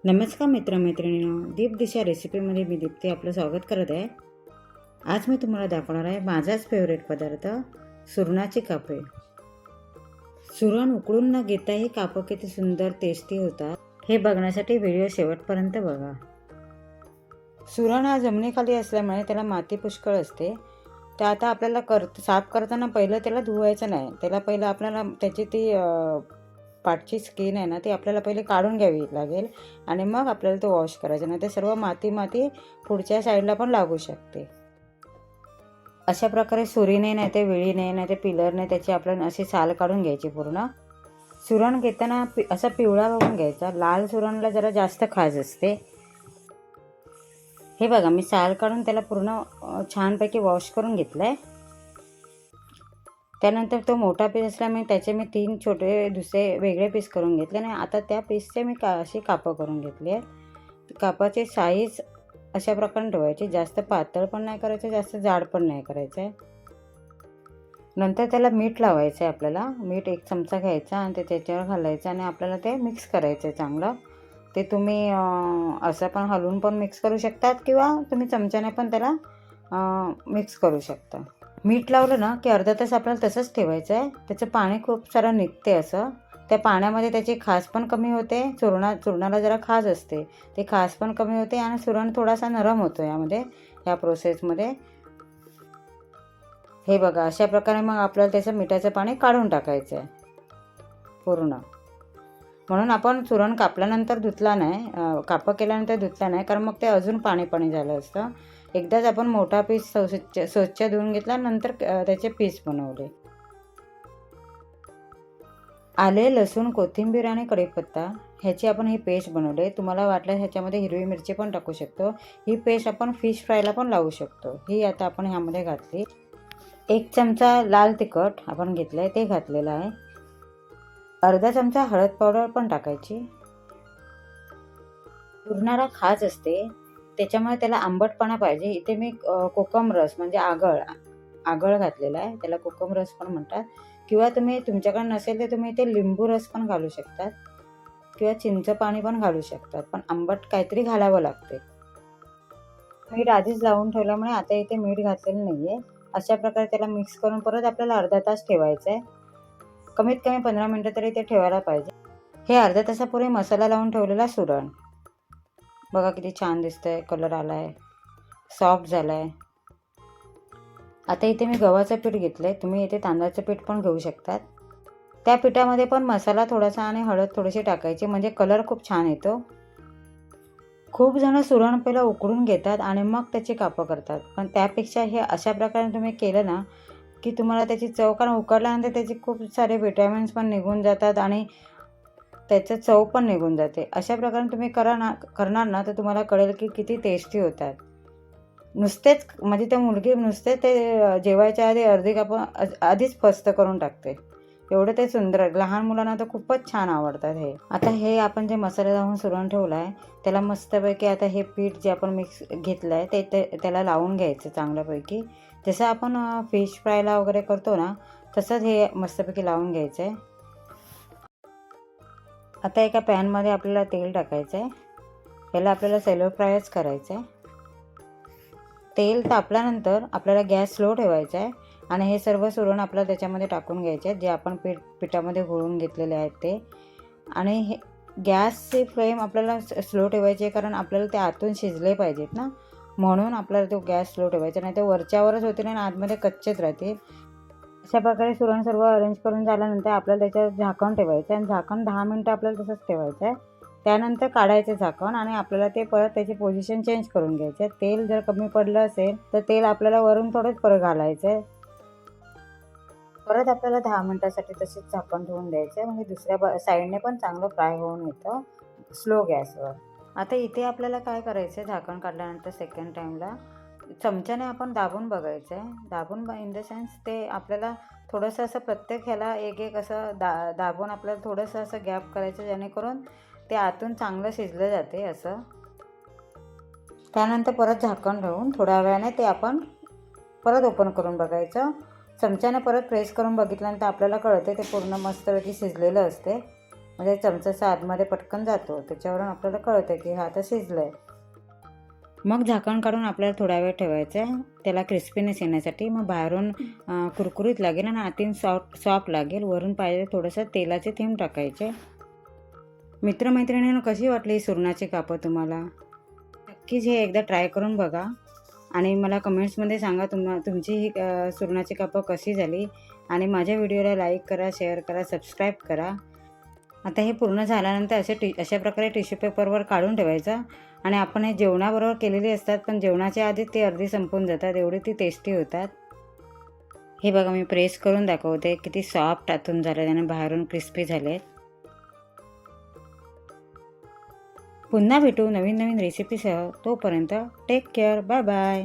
नमस्कार मित्रमैत्रिणींनो, दीप दिशा रेसिपीमध्ये मी दीप्ती आपलं स्वागत करत आहे. आज मी तुम्हाला दाखवणार आहे माझाच फेवरेट पदार्थ सुरणाची कापे. सुरण उकळून न घेता ही कापं किती सुंदर टेस्टी होतात हे बघण्यासाठी व्हिडिओ शेवटपर्यंत बघा. सुरण हा जमिनीखाली असल्यामुळे त्याला माती पुष्कळ असते. तर आता आपल्याला साफ करताना पहिलं त्याला धुवायचं नाही. त्याला पहिलं आपल्याला त्याची ती पाठची स्किन आहे ना ती आपल्याला पहिले काढून घ्यावी लागेल आणि मग आपल्याला तो वॉश करायचा. नाही ते सर्व माती पुढच्या साईडला पण लागू शकते. अशा प्रकारे सुरीने नाही ते विळीने नाही ते पिलरने त्याची आपण अशी साल काढून घ्यायची पूर्ण. सुरण घेताना असा पिवळा बघून घ्यायचा. लाल सुरणला जरा जास्त खाज असते. हे बघा मी साल काढून त्याला पूर्ण छानपैकी वॉश करून घेतलं आहे. त्यानंतर तो मोठा पीस असल्यामुळे त्याचे मी 3 छोटे दुसरे वेगळे पीस करून घेतले आणि आता त्या पीसचे मी अशी कापं करून घेतली आहेत. कापाची साईज अशा प्रकारे ठेवायची. जास्त पातळ पण नाही करायचं, जास्त जाड पण नाही करायचं आहे. नंतर त्याला मीठ लावायचं आहे आपल्याला. मीठ 1 चमचा घ्यायचा आणि ते त्याच्यावर घालायचं आणि आपल्याला ते मिक्स करायचं आहे चांगलं. ते तुम्ही असं पण हलवून पण मिक्स करू शकतात किंवा तुम्ही चमच्याने पण त्याला मिक्स करू शकता. मीठ लावलं ना की अर्धा तास आपल्याला तसंच ठेवायचं आहे. त्याचं पाणी खूप सारं निघते असं. त्या पाण्यामध्ये त्याची खाज पण कमी होते. चूरणाला जरा खाज असते, ते खाज पण कमी होते आणि सुरण थोडासा नरम होतो या प्रोसेसमध्ये. हे बघा अशा प्रकारे मग आपल्याला त्याचं मिठाचं पाणी काढून टाकायचं आहे पूर्ण. म्हणून आपण सुरण कापल्यानंतर धुतला नाही, कापं केल्यानंतर धुतला नाही, कारण मग ते अजून पाणी झालं असतं. एकदाच आपण मोठा पीस स्वच्छ धुवून घेतला, नंतर त्याचे पीस बनवले. आले, लसूण, कोथिंबीर आणि कढीपत्ता ह्याची आपण ही पेस्ट बनवली. तुम्हाला वाटलं ह्याच्यामध्ये हिरवी मिरची पण टाकू शकतो. ही पेस्ट आपण फिश फ्रायला पण लावू शकतो. ही आता आपण ह्यामध्ये घातली. 1 चमचा लाल तिखट आपण घेतलं आहे, ते घातलेलं आहे. अर्धा चमचा हळद पावडर पण टाकायची. पुरणारा खाज असते त्याच्यामुळे त्याला आंबटपणा पाहिजे. इथे मी कोकम रस म्हणजे आगळ घातलेला आहे. त्याला कोकम रस पण म्हणतात किंवा तुमच्याकडे नसेल तर तुम्ही इथे लिंबू रस पण घालू शकतात किंवा चिंच पाणी पण घालू शकतात. पण आंबट काहीतरी घालावं लागते. मीठ आधीच लावून ठेवल्यामुळे आता इथे मीठ घातलेलं नाही आहे. अशा प्रकारे त्याला मिक्स करून परत आपल्याला अर्धा तास ठेवायचं आहे. कमीत कमी 15 मिनटं तरी ते ठेवायला पाहिजे. हे अर्ध्या तासापूर्वी मसाला लावून ठेवलेला सुरण बघा किती छान दिसतंय. कलर आला आहे, सॉफ्ट झाला आहे. आता इथे मी गव्हाचं पीठ घेतलं आहे. तुम्ही इथे तांदळाचं पीठ पण घेऊ शकतात. त्या पिठामध्ये पण मसाला थोडासा आणि हळद थोडीशी टाकायची, म्हणजे कलर खूप छान येतो. खूप जण सुरण पहिलं उकडून घेतात आणि मग त्याची कापं करतात. पण त्यापेक्षा हे अशा प्रकारे तुम्ही केलं ना की तुम्हाला त्याची चव, कारण उकडल्यानंतर त्याचे खूप सारे विटॅमिन्स पण निघून जातात आणि त्याचं चव पण निघून जाते. अशा प्रकारे तुम्ही करणार ना तर तुम्हाला कळेल की किती टेस्टी होतात. नुसतेच म्हणजे त्या मुलगी नुसते ते जेवायच्या आधी अर्धी कापं आधीच फस्त करून टाकते. एवढं ते सुंदर, लहान मुलांना तर खूपच छान आवडतात हे. आता हे आपण जे मसाला लावून सुरण ठेवला आहे त्याला मस्तपैकी आता हे पीठ जे आपण मिक्स घेतलं आहे त्याला लावून घ्यायचं चांगल्यापैकी. जसं आपण फिश फ्रायला वगैरे करतो ना तसंच हे मस्तपैकी लावून घ्यायचं आहे. आता एका पॅनमध्ये आपल्याला तेल टाकायचं आहे. याला आपल्याला सेलो फ्रायच करायचं आहे. तेल तापल्यानंतर आपल्याला गॅस स्लो ठेवायचा आहे आणि हे सर्व सुरण आपल्याला त्याच्यामध्ये टाकून घ्यायचे आहेत, जे आपण पिठामध्ये घोळून घेतलेले आहेत ते. आणि हे गॅसची फ्लेम आपल्याला स्लो ठेवायची आहे, कारण आपल्याला ते आतून शिजले पाहिजेत ना, म्हणून आपल्याला तो गॅस स्लो ठेवायचा. नाही तर वरच्यावरच होतील आणि आतमध्ये कच्चेच राहतील. अशा प्रकारे सुरण सर्व अरेंज करून झाल्यानंतर आपल्याला त्याच्यावर झाकण ठेवायचं आणि झाकण 10 मिनटं आपल्याला तसंच ठेवायचं आहे. त्यानंतर काढायचं झाकण आणि आपल्याला ते परत त्याची पोझिशन चेंज करून घ्यायचं आहे. तेल जर कमी पडलं असेल तर तेल आपल्याला वरून थोडंच परत घालायचं आहे. परत आपल्याला 10 मिनटासाठी तसेच झाकण ठेवून द्यायचं आहे, म्हणजे दुसऱ्या साईडने पण चांगलं फ्राय होऊन येतं स्लो गॅसवर. आता इथे आपल्याला काय करायचं आहे, झाकण काढल्यानंतर सेकंड टाईमला चमच्याने आपण दाबून बघायचं आहे. दाबून इन द सेन्स ते आपल्याला थोडंसं असं प्रत्येक ह्याला एक असं दाबून आपल्याला थोडंसं असं गॅप करायचं, जेणेकरून ते आतून चांगलं शिजलं जाते असं. त्यानंतर परत झाकण ठेवून थोड्या वेळाने ते आपण परत ओपन करून बघायचं. चमच्याने परत प्रेस करून बघितल्यानंतर आपल्याला कळते ते पूर्ण मस्तपैकी शिजलेलं असते. म्हणजे चमचाचा आतमध्ये पटकन जातो, त्याच्यावरून आपल्याला कळतं की हा आता शिजलं आहे. मग झाकण काढून आपल्याला थोडा वेळ ठेवायचं आहे त्याला क्रिस्पीनेस येण्यासाठी. मग बाहेरून कुरकुरीत लागेल आणि आतून सॉफ्ट लागेल. वरून पाहिजे थोडंसं तेलाचे थेंब टाकायचे. मित्रमैत्रिणींनो, कशी वाटली ही सुरणाची कापं तुम्हाला? नक्कीच हे एकदा ट्राय करून बघा आणि मला कमेंट्समध्ये सांगा तुमची ही सुरणाची कापं कशी झाली. आणि माझ्या व्हिडिओला लाईक करा, शेअर करा, सबस्क्राईब करा. आता हे पूर्ण झाल्यानंतर अशा प्रकारे टिश्यू पेपरवर काढून ठेवायचं. आणि आपण हे जेवणाबरोबर केलेली असतात, पण जेवणाच्या आधी ते अर्धी संपून जातात, एवढी ती टेस्टी होतात. हे बघा, मी प्रेस करून दाखवते किती सॉफ्ट आतून झाले आणि बाहेरून क्रिस्पी झाले. पुन्हा भेटू नवीन नवीन रेसिपीसह. तोपर्यंत टेक केअर. Bye bye.